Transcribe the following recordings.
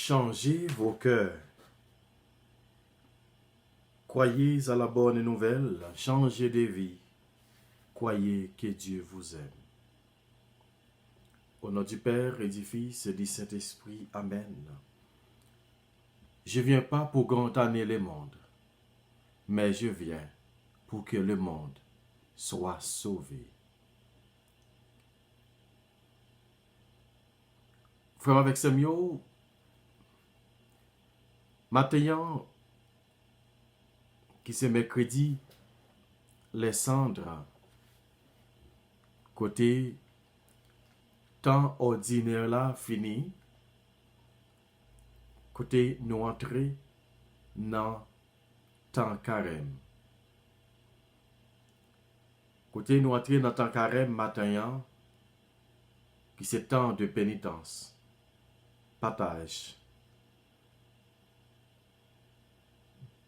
Changez vos cœurs. Croyez à la bonne nouvelle, changez de vie. Croyez que Dieu vous aime. Au nom du Père et du Fils et du Saint-Esprit, Amen. Je ne viens pas pour condamner le monde, mais je viens pour que le monde soit sauvé. Frère avec Samuel, matin, qui c'est mercredi, les cendres, côté temps ordinaire là fini, côté nous entrer dans temps carême. Côté nous entrer dans temps carême matin, qui c'est temps de pénitence, partage,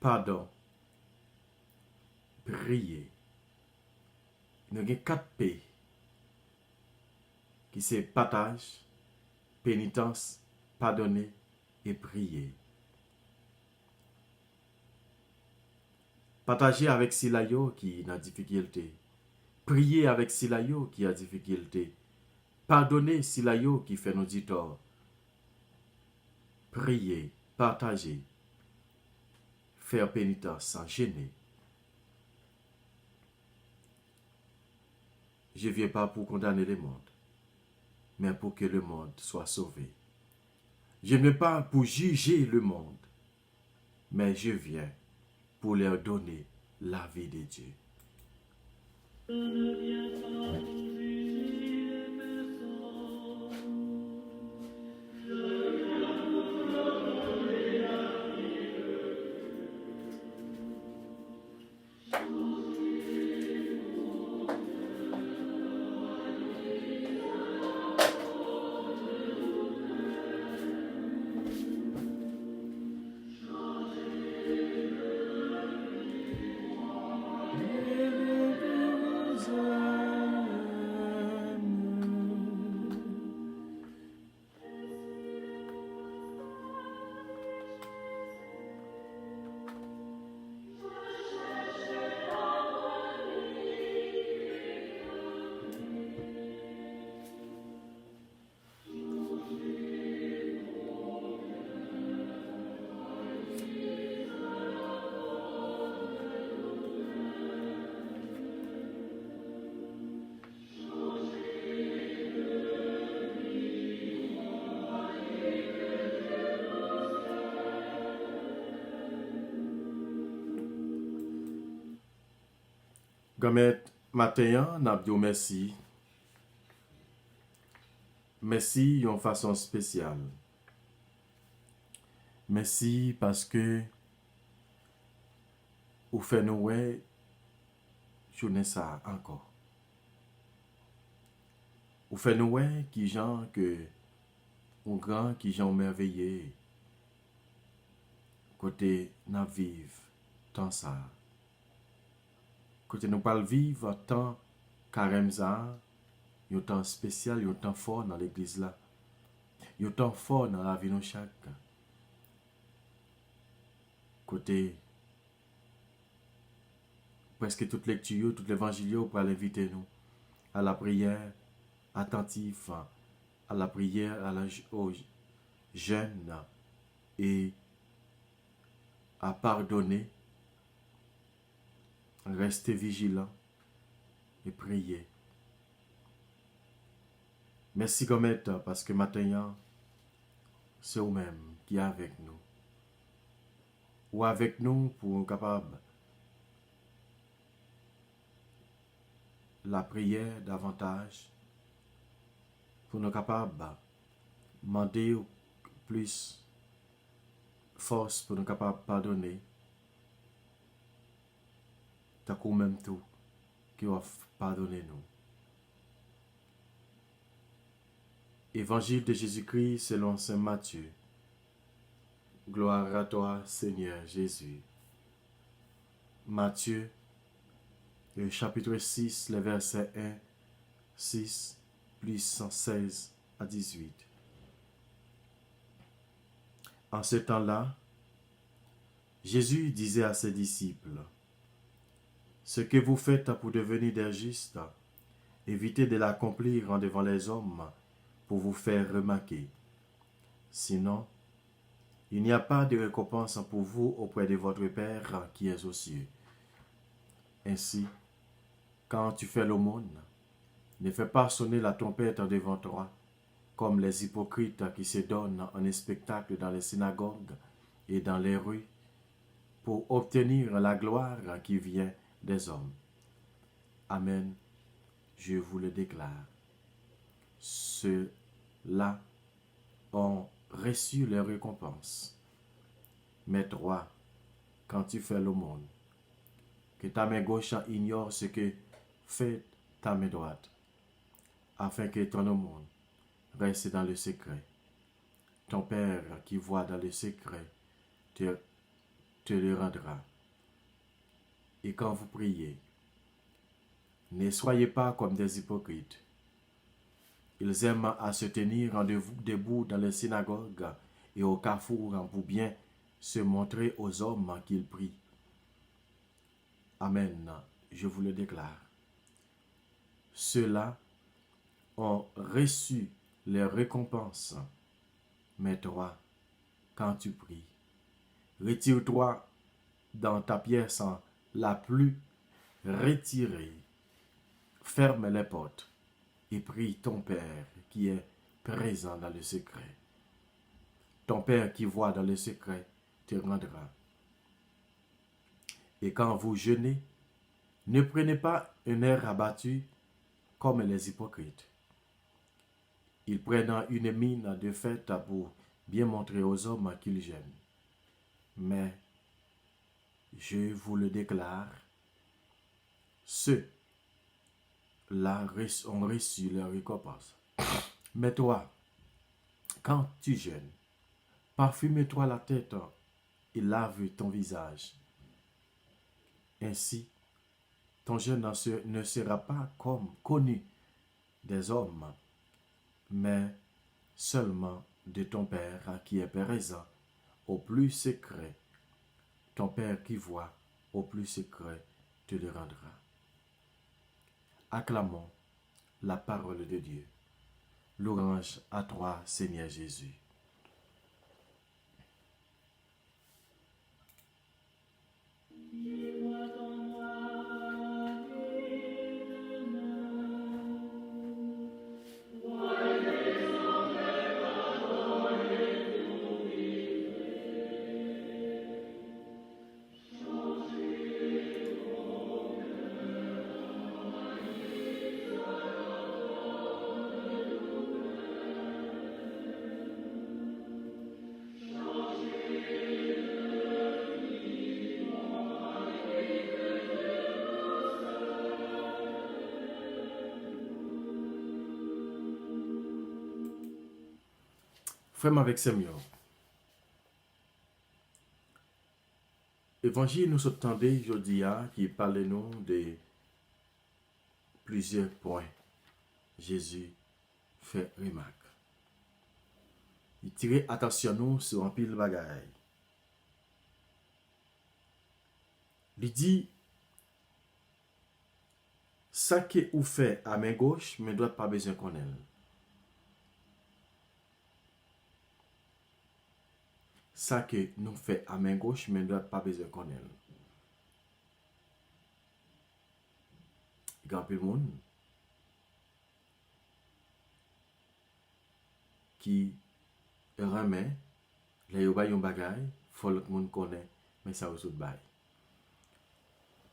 pardon, prier. Nous avons 4 P qui c'est partage, pénitence, pardonner et prier. Partager avec Silayo qui a difficulté. Prier avec Silayo qui a difficulté. Pardonner Silayo qui fait nous dire tort. Prier, partager, faire pénitence sans gêner. Je ne viens pas pour condamner le monde, mais pour que le monde soit sauvé. Je ne viens pas pour juger le monde, mais je viens pour leur donner la vie de Dieu. Gamet matin, n'a dit merci. Merci d'une façon spéciale. Merci parce que vous faites nous ouais, journée ça encore. Vous faites nous ouais qui gens que ou grand qui gens merveilleux côté n'a vivre tant ça. Côté nous pas vivre tant carême ça, un temps spécial, un temps fort dans l'église là. Un temps fort dans la vie de chaque. Côté presque toute lecture, toute l'évangile pour l'inviter nous à la prière attentive, à la prière aux jeunes et à pardonner, rester vigilant et prier. Merci Gomet parce que maintenant, c'est vous-même qui est avec nous. Ou avec nous pour être capable la prière davantage, pour nous capables de demander plus force pour nous capables de pardonner. T'as quand même tout qui va pardonner nous. Évangile de Jésus-Christ selon saint Matthieu. Gloire à toi, Seigneur Jésus. Matthieu, le chapitre 6, le verset 1, 6, plus 116 à 18. En ce temps-là, Jésus disait à ses disciples, « Ce que vous faites pour devenir des justes, évitez de l'accomplir en devant les hommes pour vous faire remarquer. Sinon, il n'y a pas de récompense pour vous auprès de votre Père qui est aux cieux. Ainsi, quand tu fais l'aumône, ne fais pas sonner la trompette devant toi, comme les hypocrites qui se donnent un spectacle dans les synagogues et dans les rues, pour obtenir la gloire qui vient des hommes. Amen, je vous le déclare. Ceux-là ont reçu leur récompense. Mais toi, quand tu fais l'aumône, que ta main gauche ignore ce que fait ta main droite, afin que ton aumône reste dans le secret. Ton Père qui voit dans le secret te le rendra. Et quand vous priez, ne soyez pas comme des hypocrites. Ils aiment à se tenir debout dans les synagogues et au carrefour pour bien se montrer aux hommes qu'ils prient. Amen, je vous le déclare. Ceux-là ont reçu les récompenses. Mais toi, quand tu pries, retire-toi dans ta pièce la plus retirée. Ferme les portes et prie ton Père qui est présent dans le secret. Ton Père qui voit dans le secret te rendra. Et quand vous jeûnez, ne prenez pas un air abattu comme les hypocrites. Ils prennent une mine de fête pour bien montrer aux hommes qu'ils jeûnent. Mais, je vous le déclare, ceux-là ont reçu leur récompense. Mais toi, quand tu jeûnes, parfume-toi la tête et lave ton visage. Ainsi, ton jeûne ne sera pas connu des hommes, mais seulement de ton Père qui est présent au plus secret. Ton Père qui voit au plus secret te le rendra. Acclamons la parole de Dieu. Louange à toi, Seigneur Jésus. Frère avec Seigneur. Évangile nous attendait aujourd'hui qui parle nous de plusieurs points. Jésus fait remarque. Il tire attention nous sur un pile bagaille. Il dit ça que vous fait à main gauche, mais doit pas besoin qu'on aille. Ça que nous fait à main gauche, mais doit pas besoin qu'on aille. Grand peu de monde qui remet les yoba yon bagay, faut l'autre monde connaît, mais ça aussi de bail.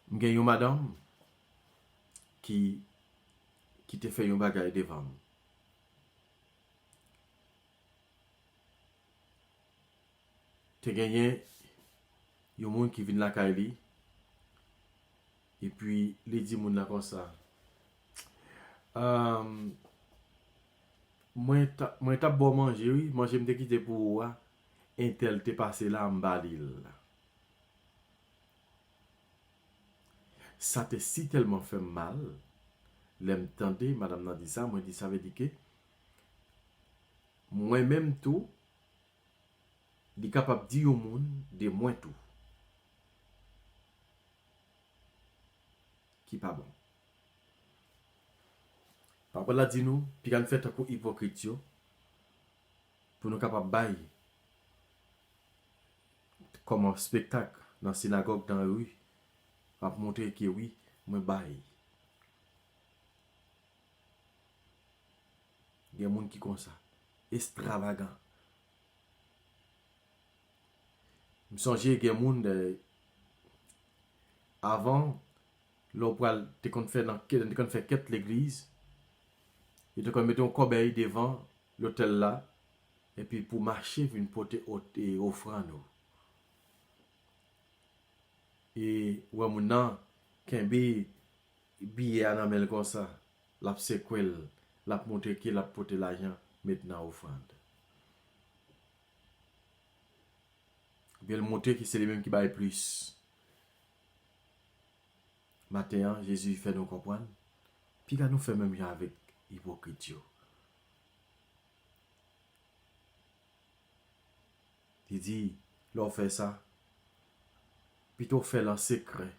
M'gen yon madame qui te fait yon bagay devant. Te gagné yon monde qui vient la kaili et puis les dit moun la comme ça. Moi t'a bon manger oui, manger me te quitter pour un tel te passé là en balil. Ça te si tellement fait mal. L'aime tendez madame n'a dit ça, moi dit ça veut dire que moi même tout il est capable de dire au monde de moins tout. Qui pas bon. Papa l'a dit nous, puis qu'on fait un coup hypocrite pour nous capables de bailler comme un spectacle dans la synagogue, dans la rue, pour montrer que oui, moi baille. Il y a des gens qui sont comme ça, extravagant. Je me songe qu'il y a des gens avant, l'opéra, tu fait quête l'église, et tu mettre un corbeille devant l'hôtel là, et puis pour marcher, une porter et offrande. Et ouais, mon nom, qu'un billet à la comme ça, la séquelle, la montre qui la porter l'argent, maintenant offrande. Bien le montrer que c'est les mêmes qui baillent plus. Matin, Jésus fait nous comprendre. Puis quand nous fait même genre avec hypocrite. Il dit, l'on fait ça, plutôt fait en secret.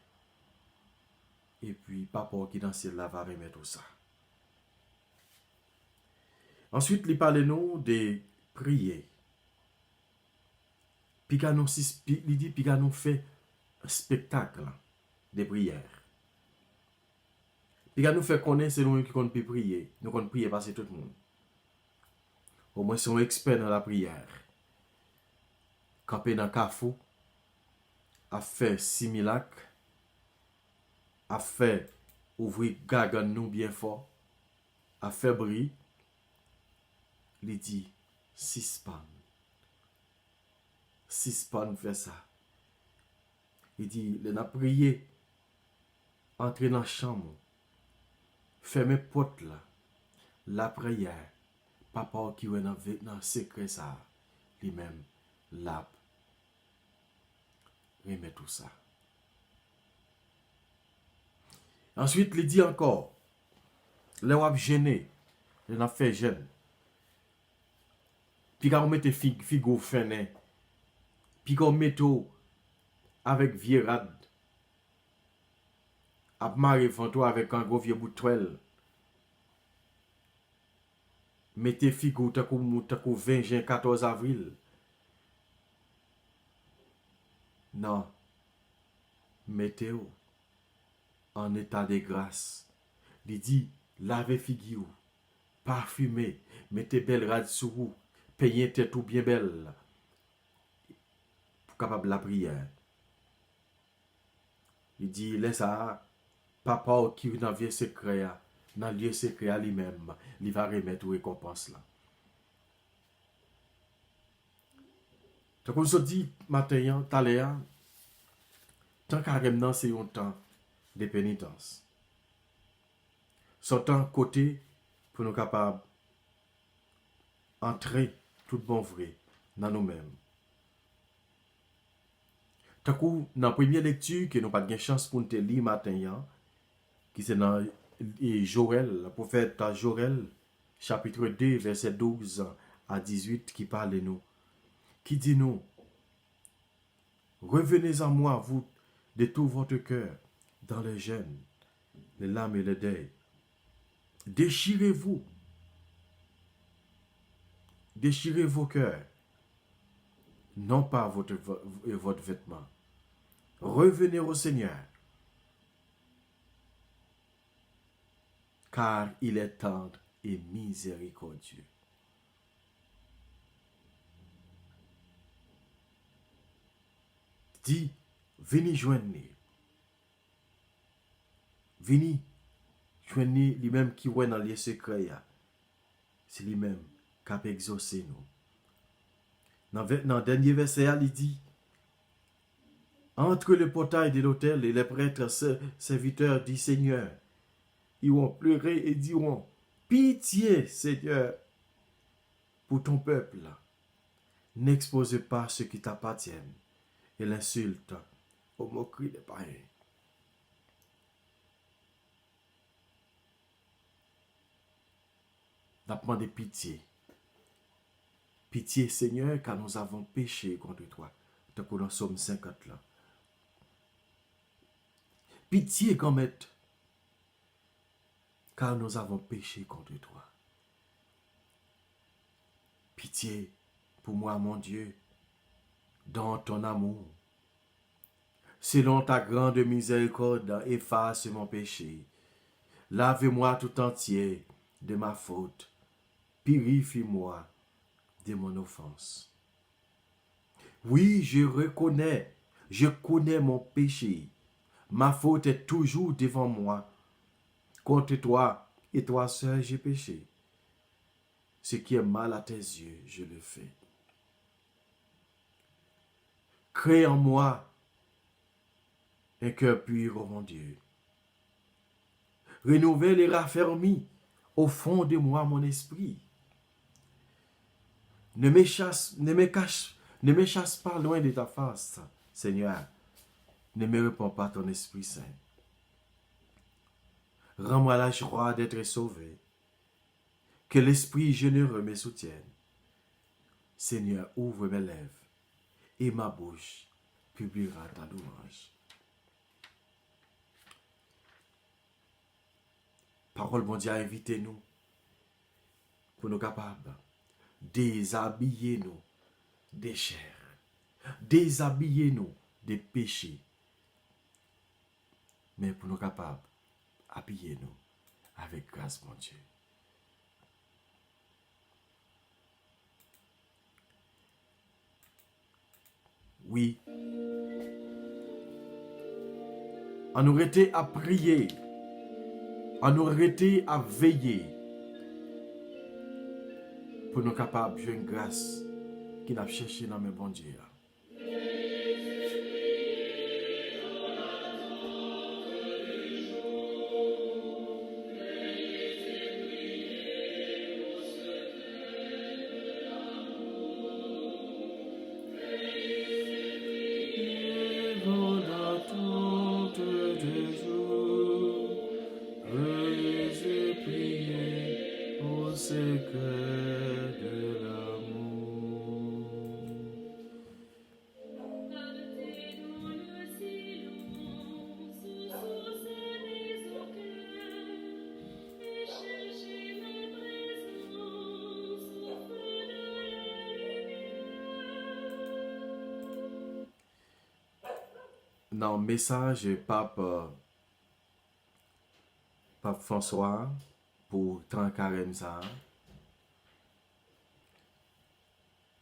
Et puis, papa qui dans le ciel là va remettre tout ça. Ensuite, il parle nous de prier. Puis quand nous, il dit, puis quand nous fait un spectacle de prière. Puis quand nous fait connaître, c'est nous qui compte prier. Nous compte prier parce que tout le monde. Au moins, sont experts dans la prière. Camper dans le cafou, a fait similac, a fait ouvrir gagan nous bien fort, a fait bruit, il dit 6 pannes. 6 pannes fait ça. Il dit, il a prié, entrer dans la chambre, fermer porte là, la prière, papa qui est dans le secret ça, lui-même, l'a remet tout ça. Ensuite, il dit encore, les wap gêné, il a fait gêne. Puis quand on mette figo fené, puis qu'on mette avec vierade, à marrer fanto avec un gros vieux bout de toile. Mettez figo takou 20 juin 14 avril. Non. Mettez-vous en état de grâce. Il dit, lavez figure, parfumez, mettez belle rade sur vous, payez tête tout bien belle. Pour capable la prière. Il dit, laisse ça, papa qui est dans le vieux secret, dans le lieu secret lui-même, il va remettre une récompense là. Donc on se dit, matin, taléa, tant carrément c'est un temps de pénitence. Sortant côté pour nous capables entrer tout bon vrai dans nous-mêmes. Tant que dans la première lecture que nous pas de chance pour nous lire matin, qui c'est dans Joël, le prophète Joël, chapitre 2, verset 12 à 18, qui parle de nous. Qui dit nous, revenez à moi, vous, de tout votre cœur, dans les gènes, les larmes et les deuils. Déchirez-vous. Déchirez vos cœurs. Non pas votre vêtement. Revenez au Seigneur. Car il est tendre et miséricordieux. Dit, venez joindre. Venez joindre lui-même qui est dans les secrets. C'est lui-même qui a exaucé nous. Dans le dernier verset, il dit, entre le portail de l'autel et les prêtres serviteurs du Seigneur, ils vont pleurer et diront, pitié, Seigneur, pour ton peuple. N'expose pas ceux qui t'appartiennent et l'insulte aux moqueries des païens. N'a demandé pitié. Pitié, Seigneur, car nous avons péché contre toi. Tant que dans Somme 50 là. Pitié, grand maître, car nous avons péché contre toi. Pitié pour moi, mon Dieu, dans ton amour. Selon ta grande miséricorde, efface mon péché. Lave-moi tout entier de ma faute. Purifie-moi de mon offense. Oui, je connais mon péché. Ma faute est toujours devant moi. Contre toi et toi seul j'ai péché. Ce qui est mal à tes yeux, je le fais. Crée en moi un cœur pur, ô mon Dieu. Renouvelle et raffermis au fond de moi mon esprit. Ne me chasse pas loin de ta face, Seigneur. Ne me réponds pas ton Esprit Saint. Rends-moi la joie d'être sauvé. Que l'Esprit généreux me soutienne. Seigneur, ouvre mes lèvres et ma bouche publiera ta louange. Parole mondiale, invitez-nous pour nous capables déshabiller-nous des chairs, déshabiller-nous des péchés, mais pour nous capables habiller-nous avec grâce, mon Dieu. Oui, on nous arrêter à prier, on nous arrêter à veiller pour nous capables de jouer une grâce qui n'a cherché dans mes bons Dieu. Dans le message Pape François pour 30 carême ça,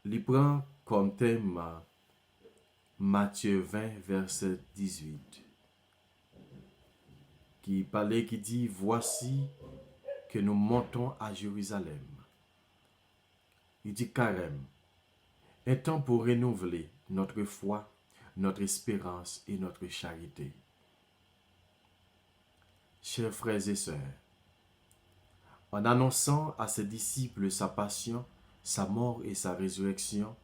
il prend comme thème Matthieu 20, verset 18, qui parlait, qui dit, voici que nous montons à Jérusalem. Il dit carême, un temps pour renouveler notre foi, notre espérance et notre charité. Chers frères et sœurs, en annonçant à ses disciples sa passion, sa mort et sa résurrection,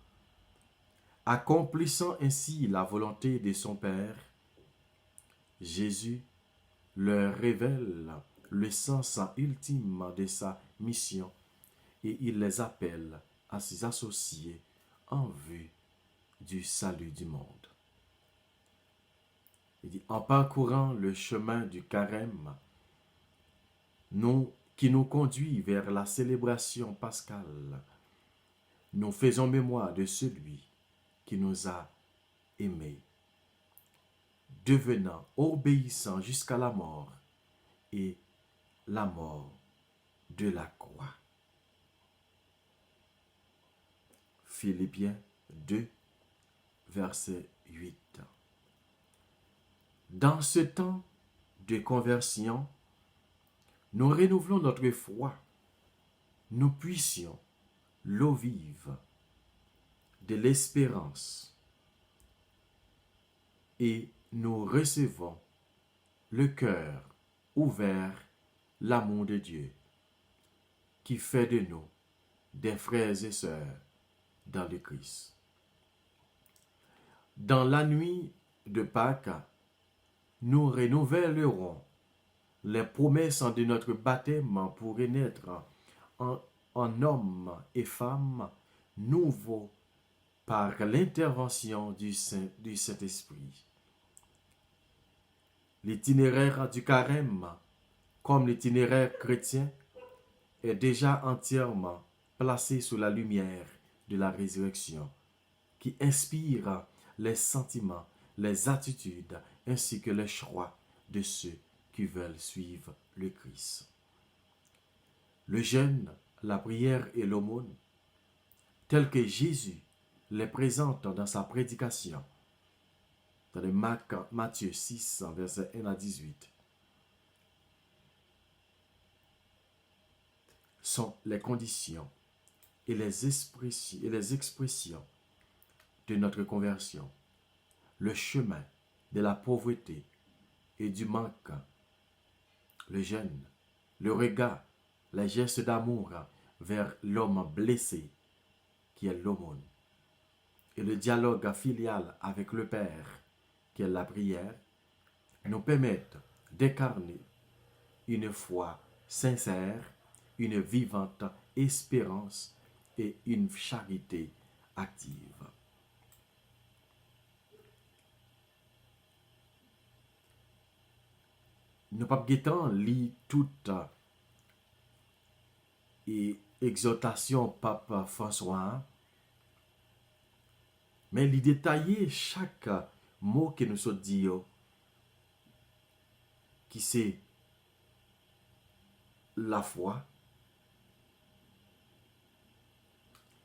accomplissant ainsi la volonté de son Père, Jésus leur révèle le sens ultime de sa mission et il les appelle à s'y associer en vue du salut du monde. Il dit, en parcourant le chemin du carême, qui nous conduit vers la célébration pascale, nous faisons mémoire de celui qui nous a aimés, devenant obéissant jusqu'à la mort et la mort de la croix. Philippiens 2, verset 8. Dans ce temps de conversion, nous renouvelons notre foi. Nous puissions l'eau vive de l'espérance et nous recevons le cœur ouvert l'amour de Dieu qui fait de nous des frères et sœurs dans le Christ. Dans la nuit de Pâques, nous renouvellerons les promesses de notre baptême pour renaître en hommes et femmes nouveau par l'intervention du Saint-Esprit. L'itinéraire du carême, comme l'itinéraire chrétien, est déjà entièrement placé sous la lumière de la résurrection, qui inspire les sentiments, les attitudes ainsi que les choix de ceux qui veulent suivre le Christ. Le jeûne, la prière et l'aumône, tels que Jésus les présente dans sa prédication, dans le Matthieu 6, versets 1 à 18, sont les conditions et les expressions de notre conversion, le chemin de la pauvreté et du manque, le jeûne, le regard, les gestes d'amour vers l'homme blessé qui est l'aumône, et le dialogue filial avec le Père qui est la prière, nous permettent d'incarner une foi sincère, une vivante espérance et une charité active. Nous pas guettant lit toute et exhortation Pape François, mais lui détailler chaque mot que nous sommes dit, qui c'est la foi.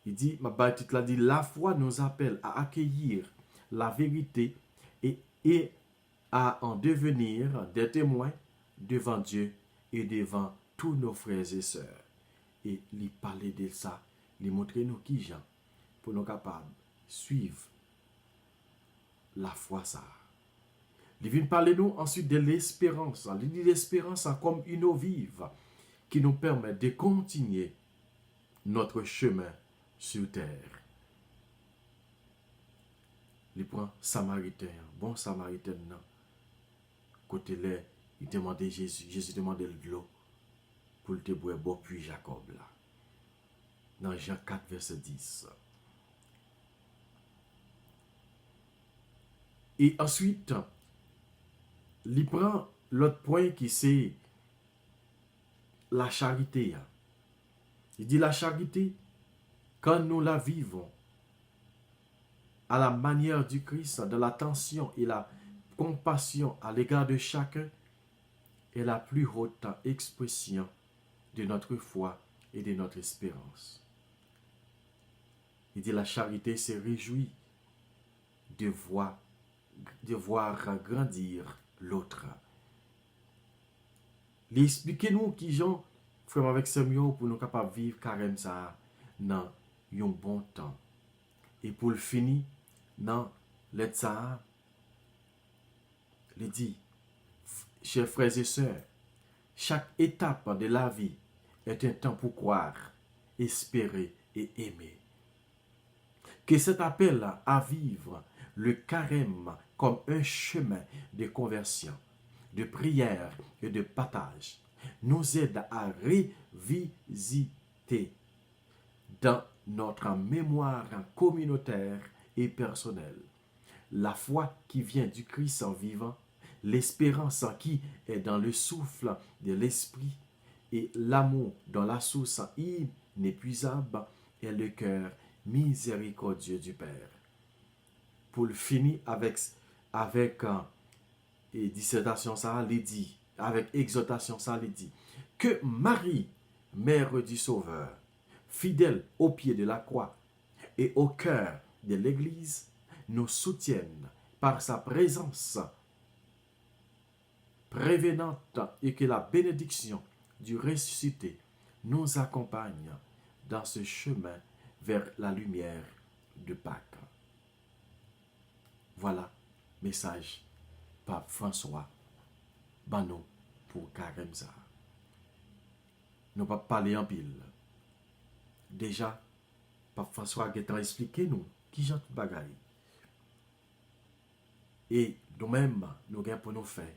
Il dit, ma bâtite l'a dit, la foi nous appelle à accueillir la vérité et à en devenir des témoins devant Dieu et devant tous nos frères et sœurs. Et lui parler de ça, lui montrer nous qui gens pour nous capables de suivre la foi ça. Il vient parler nous ensuite de l'espérance. Il dit l'espérance comme une eau vive qui nous permet de continuer notre chemin sur terre. Il prend Samaritain, bon Samaritain, non. Côté là, il demandait Jésus. Jésus demandait de l'eau pour le te boire bon puis Jacob là. Dans Jean 4, verset 10. Et ensuite, il prend l'autre point qui c'est la charité. Il dit la charité, quand nous la vivons à la manière du Christ, de l'attention et la compassion à l'égard de chacun, est la plus haute expression de notre foi et de notre espérance. Il dit la charité se réjouit de voir grandir l'autre. Expliquez-nous qui gens frère avec Samuel pour nous capables de vivre carême ça dans un bon temps. Et pour le finir, dans l'aide ça, il dit, chers frères et sœurs, chaque étape de la vie est un temps pour croire, espérer et aimer. Que cet appel à vivre le carême comme un chemin de conversion, de prière et de partage nous aide à revisiter dans notre mémoire communautaire et personnelle la foi qui vient du Christ en vivant, l'espérance qui est dans le souffle de l'esprit et l'amour dans la source inépuisable et le cœur miséricordieux du Père. Pour le finir avec dissertation ça les dit, avec exhortation ça les dit, que Marie, mère du Sauveur, fidèle au pied de la croix et au cœur de l'Église, nous soutienne par sa présence prévenante et que la bénédiction du ressuscité nous accompagne dans ce chemin vers la lumière de Pâques. Voilà, message Pape François Bano pour Carême ça. Nous pas parler en pile. Déjà, Pape François a expliqué nous qui j'en tout bagaille. Et nous-mêmes, nous avons pour nous faire,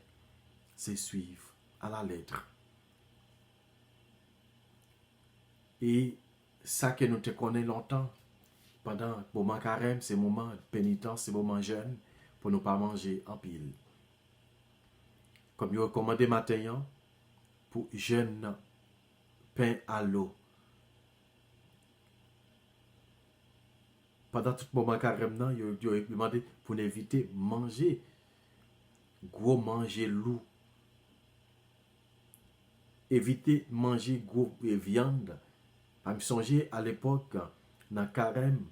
c'est suivre à la lettre. Et ça que nous te connaissons longtemps, pendant le moment carême, c'est moment de pénitence, c'est moment jeûne, pour ne pas manger en pile. Comme il recommandé matin, pour jeûne pain à l'eau. Pendant tout moment carême, il a demandé pour éviter manger, gros manger loup. Éviter manger gros viande. Je me songeais à l'époque, dans le carême,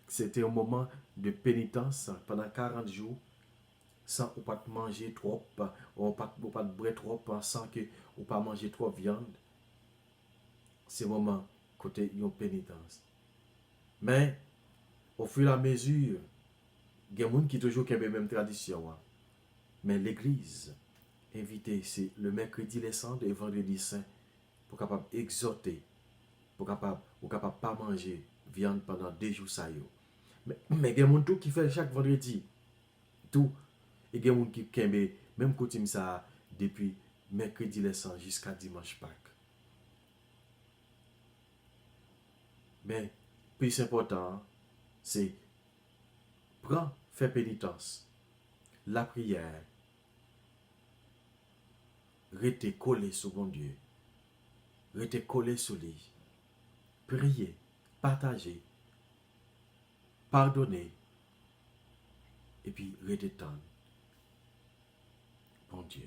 c'était un moment de pénitence pendant 40 jours, sans ou pas manger trop, ou pas boire trop, sans que ou pas manger trop de viande. C'est un moment côté une pénitence. Mais, au fur et à mesure, il y a des gens qui toujours ont la même tradition. Mais l'église, invité, c'est le mercredi les cendres et vendredi saint, pour capable exhorter, pour capable pas manger viande pendant 2 jours ça yo. Mais il y a des gens qui fait chaque vendredi tout, et il y a des gens qui kembe même coutume ça depuis mercredi les cendres jusqu'à dimanche Pâques. Mais plus important, c'est prendre, faire pénitence, la prière, rester collé sur bon Dieu, rester collé sur lui, prier, partager, pardonner, et puis rester tendre. Bon Dieu.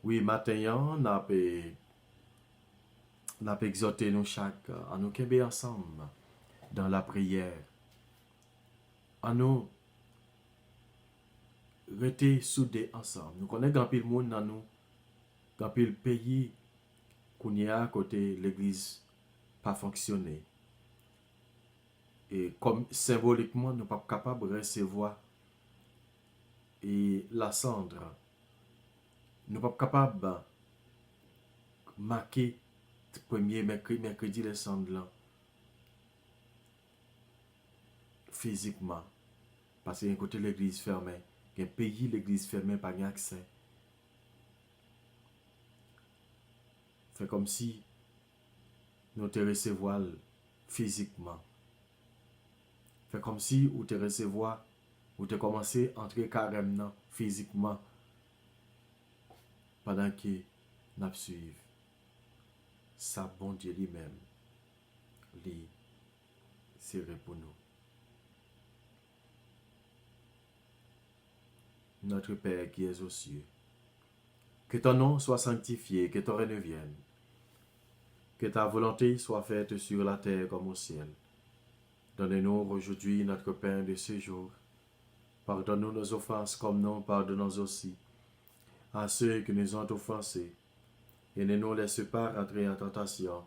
Oui, matin, on a exhorté nous chaque à nous kembe ensemble dans la prière. À nous rester soudés ensemble. Nous connaissons grand pile monde dans nous, grand pile pays qu'on y a à côté l'église pas fonctionner. Et comme symboliquement, nous ne sommes pas capables de recevoir et la cendre. Nous ne sommes pas capables de marquer le premier mercredi les cendres là, physiquement. Parce qu'il y a un côté l'église fermée, il y a un pays l'église fermée, pas accès. Fait comme si nous te recevoir physiquement. Fait comme si ou te recevoir, ou te commencer à entrer carrément physiquement pendant que nous suivons. Ça, bon Dieu lui-même, lui, c'est pour nous. Notre Père qui es aux cieux, que ton nom soit sanctifié, que ton règne vienne, que ta volonté soit faite sur la terre comme au ciel. Donne-nous aujourd'hui notre pain de ce jour. Pardonne-nous nos offenses comme nous pardonnons aussi à ceux qui nous ont offensés. Et ne nous laisse pas entrer en tentation,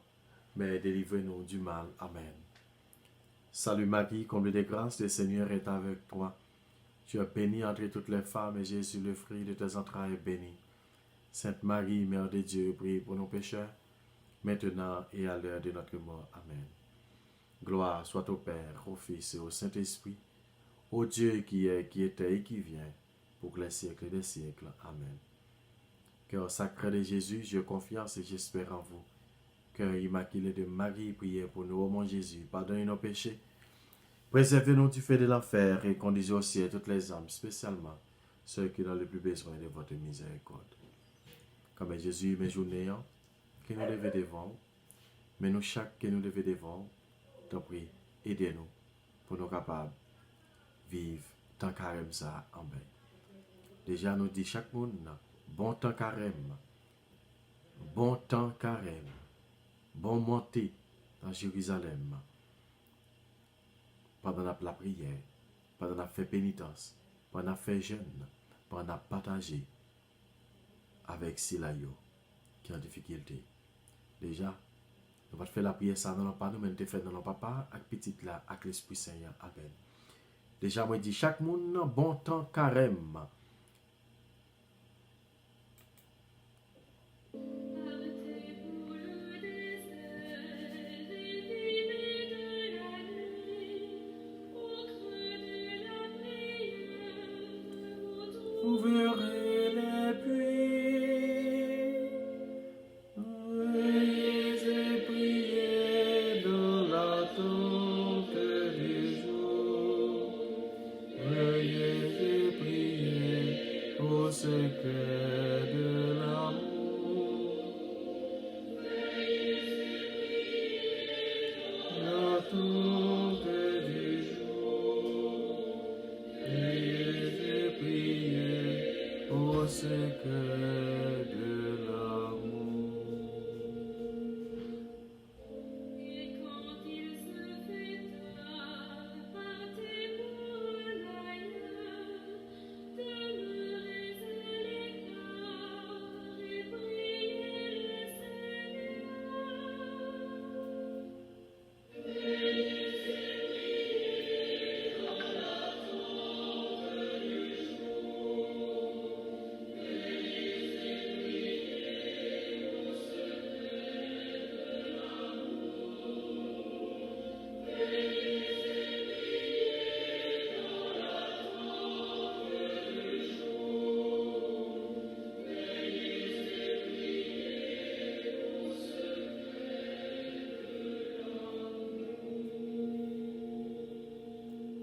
mais délivre-nous du mal. Amen. Salut Marie, comblée de grâce, le Seigneur est avec toi. Tu es bénie entre toutes les femmes, et Jésus, le fruit de tes entrailles, est béni. Sainte Marie, Mère de Dieu, prie pour nos pécheurs, maintenant et à l'heure de notre mort. Amen. Gloire soit au Père, au Fils et au Saint-Esprit, au Dieu qui est, qui était et qui vient, pour les siècles des siècles. Amen. Cœur sacré de Jésus, je confiance et j'espère en vous. Cœur immaculé de Marie, priez pour nous, ô mon Jésus, pardonnez nos péchés, préservez-nous du feu de l'enfer et conduisez au ciel toutes les âmes, spécialement ceux qui ont le plus besoin de votre miséricorde. Comme Jésus, mes journées, que nous devons devant, mais nous chaque que nous devons devant, t'en prie, aidez-nous pour nous capables de vivre tant carême ça en paix. Déjà, nous dit chaque monde, bon temps carême, bon temps carême, bon montée dans Jérusalem, pendant la prière, pendant la fait pénitence, pendant la fait jeûne, pendant la partager avec Silayo qui est en difficulté. Déjà, nous allons faire la prière ça dans le pas, nous même fait dans le papa, avec petit là, avec l'Esprit Saint. Amen. Déjà, moi dis chaque monde bon temps carême. Vous verrez les pluies, veillez et priez dans l'attente du jour. Veillez et priez au secret de l'amour. L'attente du jour. Veillez et priez au secret